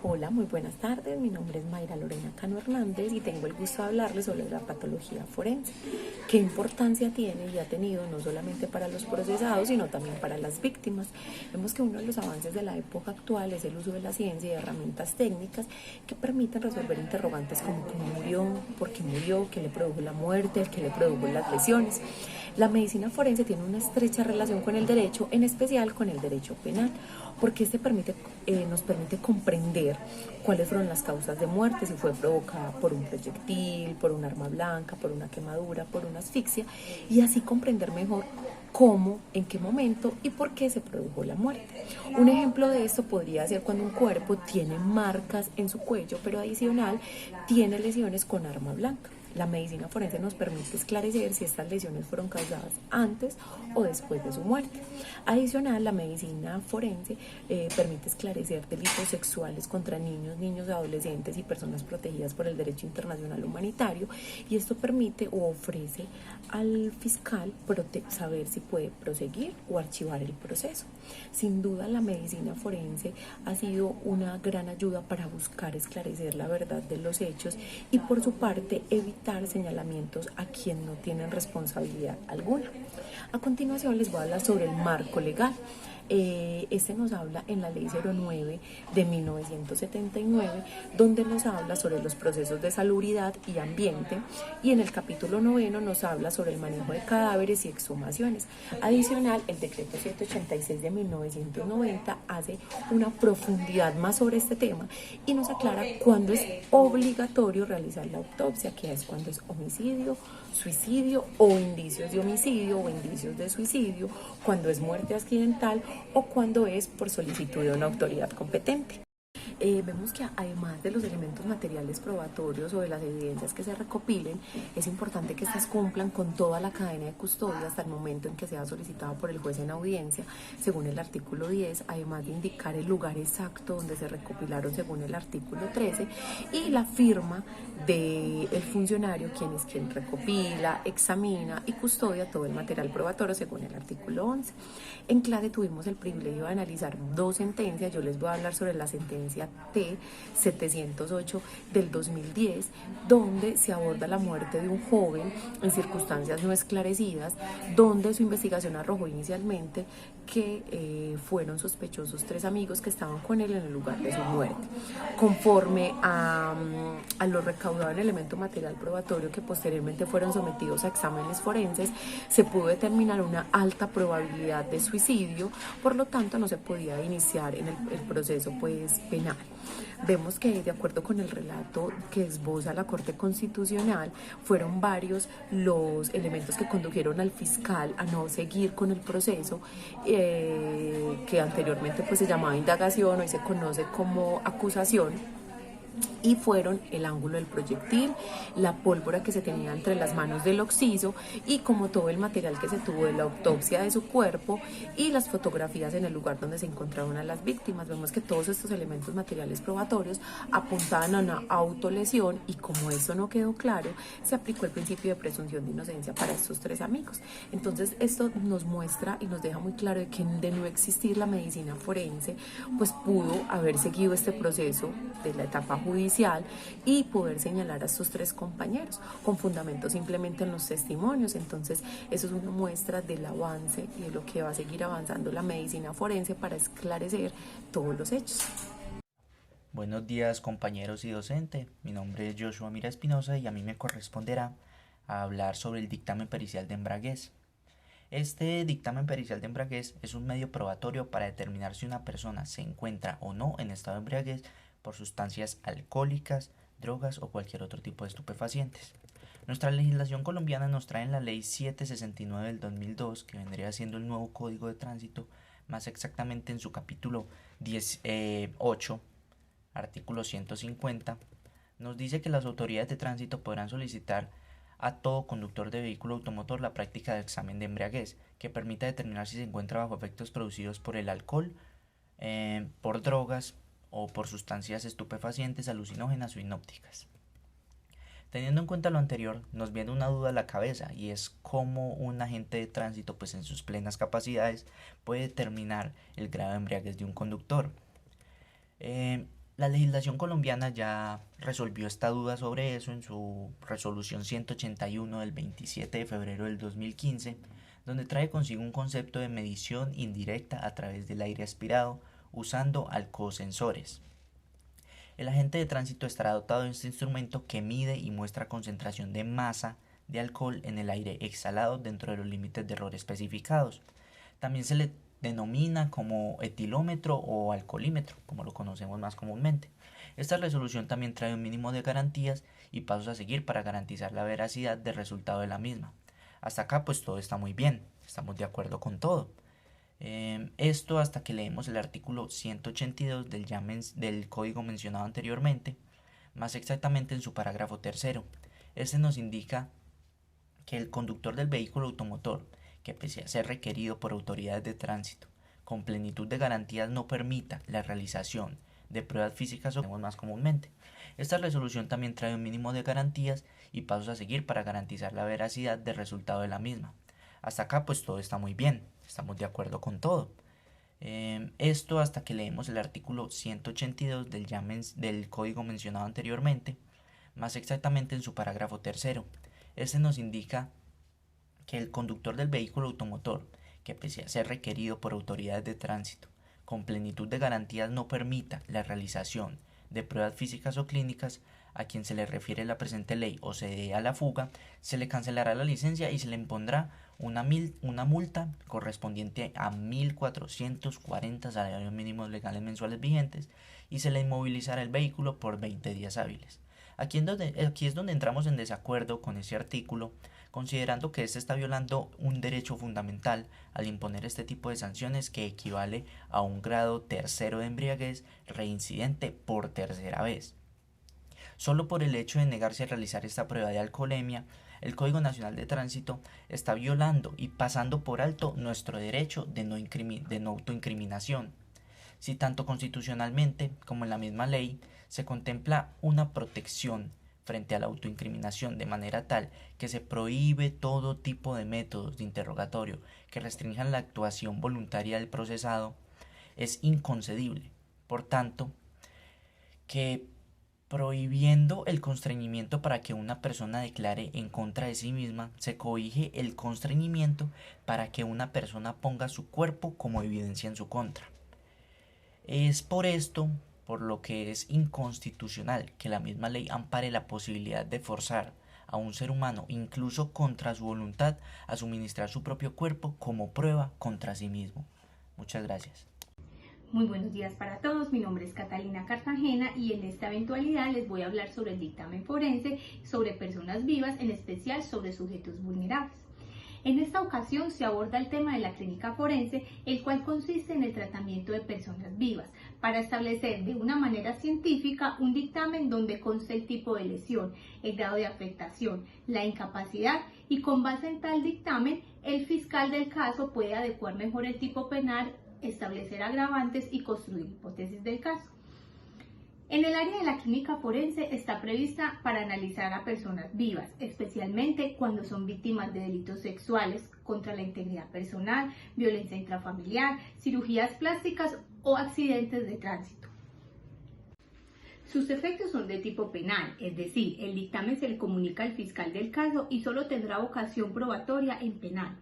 Hola, muy buenas tardes. Mi nombre es Mayra Lorena Cano Hernández y tengo el gusto de hablarles sobre la patología forense. ¿Qué importancia tiene y ha tenido no solamente para los procesados, sino también para las víctimas? Vemos que uno de los avances de la época actual es el uso de la ciencia y de herramientas técnicas que permiten resolver interrogantes como cómo murió, qué le produjo la muerte, qué le produjo las lesiones. La medicina forense tiene una estrecha relación con el derecho, en especial con el derecho penal, porque nos permite comprender cuáles fueron las causas de muerte, si fue provocada por un proyectil, por un arma blanca, por una quemadura, por una asfixia, y así comprender mejor cómo, en qué momento y por qué se produjo la muerte. Un ejemplo de esto podría ser cuando un cuerpo tiene marcas en su cuello, pero adicional tiene lesiones con arma blanca. La medicina forense nos permite esclarecer si estas lesiones fueron causadas antes o después de su muerte. Adicional, la medicina forense permite esclarecer delitos sexuales contra niños, adolescentes y personas protegidas por el derecho internacional humanitario, y esto permite o ofrece al fiscal saber si puede proseguir o archivar el proceso. Sin duda, la medicina forense ha sido una gran ayuda para buscar esclarecer la verdad de los hechos y, por su parte, evitar señalamientos a quien no tienen responsabilidad alguna. A continuación les voy a hablar sobre el marco legal. Este nos habla en la Ley 09 de 1979, donde nos habla sobre los procesos de salubridad y ambiente, y en el capítulo 9 nos habla sobre el manejo de cadáveres y exhumaciones. Adicional, el decreto 786 de 1990 hace una profundidad más sobre este tema y nos aclara cuándo es obligatorio realizar la autopsia, que es cuando es homicidio, suicidio o indicios de homicidio o indicios de suicidio, cuando es muerte accidental o cuando es por solicitud de una autoridad competente. Vemos que además de los elementos materiales probatorios o de las evidencias que se recopilen, es importante que estas cumplan con toda la cadena de custodia hasta el momento en que sea solicitado por el juez en audiencia, según el artículo 10, además de indicar el lugar exacto donde se recopilaron según el artículo 13, y la firma del funcionario, quien recopila, examina y custodia todo el material probatorio según el artículo 11. En clase tuvimos el privilegio de analizar dos sentencias. Yo les voy a hablar sobre la sentencia T-708 del 2010, donde se aborda la muerte de un joven en circunstancias no esclarecidas, donde su investigación arrojó inicialmente que fueron sospechosos 3 amigos que estaban con él en el lugar de su muerte. Conforme a lo recaudado en elemento material probatorio, que posteriormente fueron sometidos a exámenes forenses, se pudo determinar una alta probabilidad de suicidio, por lo tanto no se podía iniciar en el proceso penal. Vemos que, de acuerdo con el relato que esboza la Corte Constitucional, fueron varios los elementos que condujeron al fiscal a no seguir con el proceso, que anteriormente pues se llamaba indagación, hoy se conoce como acusación, y fueron el ángulo del proyectil, la pólvora que se tenía entre las manos del occiso, y como todo el material que se tuvo de la autopsia de su cuerpo y las fotografías en el lugar donde se encontraron a las víctimas. Vemos que todos estos elementos materiales probatorios apuntaban a una autolesión, y como eso no quedó claro, se aplicó el principio de presunción de inocencia para estos 3 amigos. Entonces esto nos muestra y nos deja muy claro de que, de no existir la medicina forense, pues pudo haber seguido este proceso de la etapa judicial y poder señalar a estos 3 compañeros con fundamento simplemente en los testimonios. Entonces eso es una muestra del avance y de lo que va a seguir avanzando la medicina forense para esclarecer todos los hechos. Buenos días, compañeros y docente. Mi nombre es Joshua Mira Espinosa y a mí me corresponderá hablar sobre el dictamen pericial de embriaguez. Este dictamen pericial de embriaguez es un medio probatorio para determinar si una persona se encuentra o no en estado de embriaguez por sustancias alcohólicas, drogas o cualquier otro tipo de estupefacientes. Nuestra legislación colombiana nos trae en la Ley 769 del 2002, que vendría siendo el nuevo Código de Tránsito, más exactamente en su capítulo 8, artículo 150, nos dice que las autoridades de tránsito podrán solicitar a todo conductor de vehículo automotor la práctica de examen de embriaguez, que permita determinar si se encuentra bajo efectos producidos por el alcohol, por drogas o por sustancias estupefacientes, alucinógenas o hipnóticas. Teniendo en cuenta lo anterior, nos viene una duda a la cabeza, y es cómo un agente de tránsito, pues en sus plenas capacidades, puede determinar el grado de embriaguez de un conductor. La legislación colombiana ya resolvió esta duda sobre eso en su resolución 181 del 27 de febrero del 2015, donde trae consigo un concepto de medición indirecta a través del aire aspirado usando alcoholsensores. El agente de tránsito estará dotado de este instrumento que mide y muestra concentración de masa de alcohol en el aire exhalado dentro de los límites de error especificados. También se le denomina como etilómetro o alcoholímetro, como lo conocemos más comúnmente. Esta resolución también trae un mínimo de garantías y pasos a seguir para garantizar la veracidad del resultado de la misma. Hasta acá pues todo está muy bien, estamos de acuerdo con todo. Esto hasta que leemos el artículo 182 del código mencionado anteriormente, más exactamente en su parágrafo tercero. Este nos indica que el conductor del vehículo automotor, que pese a ser requerido por autoridades de tránsito, con plenitud de garantías no permita la realización de pruebas físicas o más comúnmente. Esta resolución también trae un mínimo de garantías y pasos a seguir para garantizar la veracidad del resultado de la misma. Hasta acá pues todo está muy bien, estamos de acuerdo con todo. Esto hasta que leemos el artículo 182 del código mencionado anteriormente, más exactamente en su parágrafo tercero. Este nos indica que el conductor del vehículo automotor, que pese a ser requerido por autoridades de tránsito, con plenitud de garantías no permita la realización de pruebas físicas o clínicas, a quien se le refiere la presente ley o se dé a la fuga, se le cancelará la licencia y se le impondrá una multa correspondiente a 1.440 salarios mínimos legales mensuales vigentes y se le inmovilizará el vehículo por 20 días hábiles. Aquí es donde entramos en desacuerdo con ese artículo, considerando que este está violando un derecho fundamental al imponer este tipo de sanciones que equivale a un grado tercero de embriaguez reincidente por tercera vez. Solo por el hecho de negarse a realizar esta prueba de alcoholemia, el Código Nacional de Tránsito está violando y pasando por alto nuestro derecho de no autoincriminación. Si tanto constitucionalmente como en la misma ley se contempla una protección frente a la autoincriminación de manera tal que se prohíbe todo tipo de métodos de interrogatorio que restrinjan la actuación voluntaria del procesado, es inconcebible, por tanto, que prohibiendo el constreñimiento para que una persona declare en contra de sí misma, se cobije el constreñimiento para que una persona ponga su cuerpo como evidencia en su contra. Es por esto por lo que es inconstitucional que la misma ley ampare la posibilidad de forzar a un ser humano, incluso contra su voluntad, a suministrar su propio cuerpo como prueba contra sí mismo. Muchas gracias. Muy buenos días para todos, mi nombre es Catalina Cartagena y en esta eventualidad les voy a hablar sobre el dictamen forense, sobre personas vivas, en especial sobre sujetos vulnerables. En esta ocasión se aborda el tema de la clínica forense, el cual consiste en el tratamiento de personas vivas, para establecer de una manera científica un dictamen donde conste el tipo de lesión, el grado de afectación, la incapacidad y con base en tal dictamen el fiscal del caso puede adecuar mejor el tipo penal, establecer agravantes y construir hipótesis del caso. En el área de la clínica forense está prevista para analizar a personas vivas, especialmente cuando son víctimas de delitos sexuales contra la integridad personal, violencia intrafamiliar, cirugías plásticas o accidentes de tránsito. Sus efectos son de tipo penal, es decir, el dictamen se le comunica al fiscal del caso y solo tendrá vocación probatoria en penal.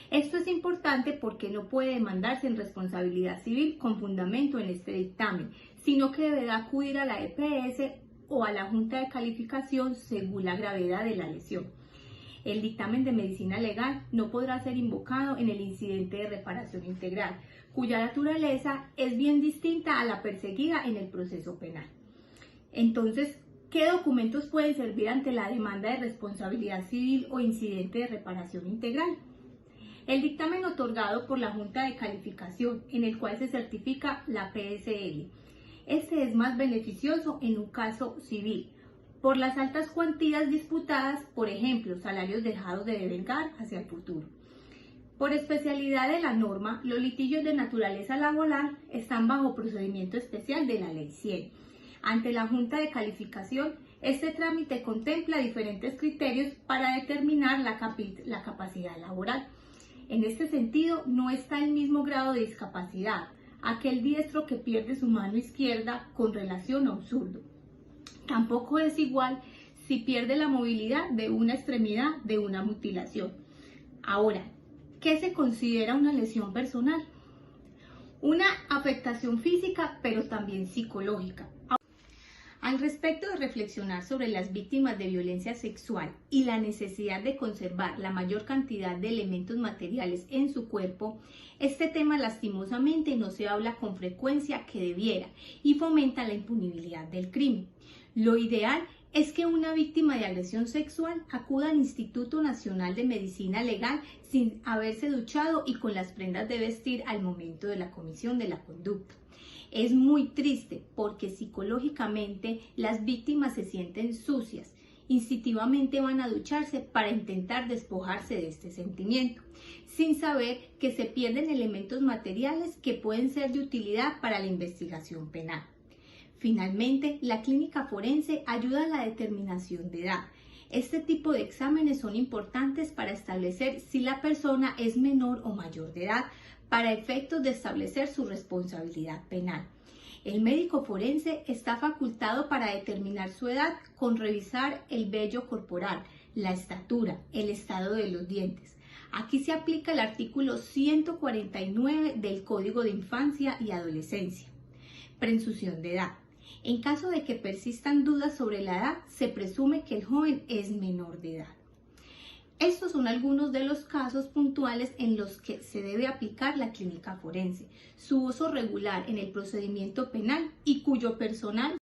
Esto es importante porque no puede demandarse en responsabilidad civil con fundamento en este dictamen, sino que deberá acudir a la EPS o a la Junta de Calificación según la gravedad de la lesión. El dictamen de medicina legal no podrá ser invocado en el incidente de reparación integral, cuya naturaleza es bien distinta a la perseguida en el proceso penal. Entonces, ¿qué documentos pueden servir ante la demanda de responsabilidad civil o incidente de reparación integral? El dictamen otorgado por la Junta de Calificación, en el cual se certifica la PSL. Este es más beneficioso en un caso civil, por las altas cuantías disputadas, por ejemplo, salarios dejados de devengar hacia el futuro. Por especialidad de la norma, los litigios de naturaleza laboral están bajo procedimiento especial de la Ley 100. Ante la Junta de Calificación, este trámite contempla diferentes criterios para determinar la capacidad laboral. En este sentido, no está el mismo grado de discapacidad, aquel diestro que pierde su mano izquierda con relación a un zurdo. Tampoco es igual si pierde la movilidad de una extremidad de una mutilación. Ahora, ¿qué se considera una lesión personal? Una afectación física, pero también psicológica. Al respecto de reflexionar sobre las víctimas de violencia sexual y la necesidad de conservar la mayor cantidad de elementos materiales en su cuerpo, este tema lastimosamente no se habla con frecuencia que debiera y fomenta la impunibilidad del crimen. Lo ideal es que una víctima de agresión sexual acuda al Instituto Nacional de Medicina Legal sin haberse duchado y con las prendas de vestir al momento de la comisión de la conducta. Es muy triste porque psicológicamente las víctimas se sienten sucias, instintivamente van a ducharse para intentar despojarse de este sentimiento, sin saber que se pierden elementos materiales que pueden ser de utilidad para la investigación penal. Finalmente, la clínica forense ayuda a la determinación de edad. Este tipo de exámenes son importantes para establecer si la persona es menor o mayor de edad, para efectos de establecer su responsabilidad penal. El médico forense está facultado para determinar su edad con revisar el vello corporal, la estatura, el estado de los dientes. Aquí se aplica el artículo 149 del Código de Infancia y Adolescencia. Presunción de edad. En caso de que persistan dudas sobre la edad, se presume que el joven es menor de edad. Estos son algunos de los casos puntuales en los que se debe aplicar la clínica forense, su uso regular en el procedimiento penal y cuyo personal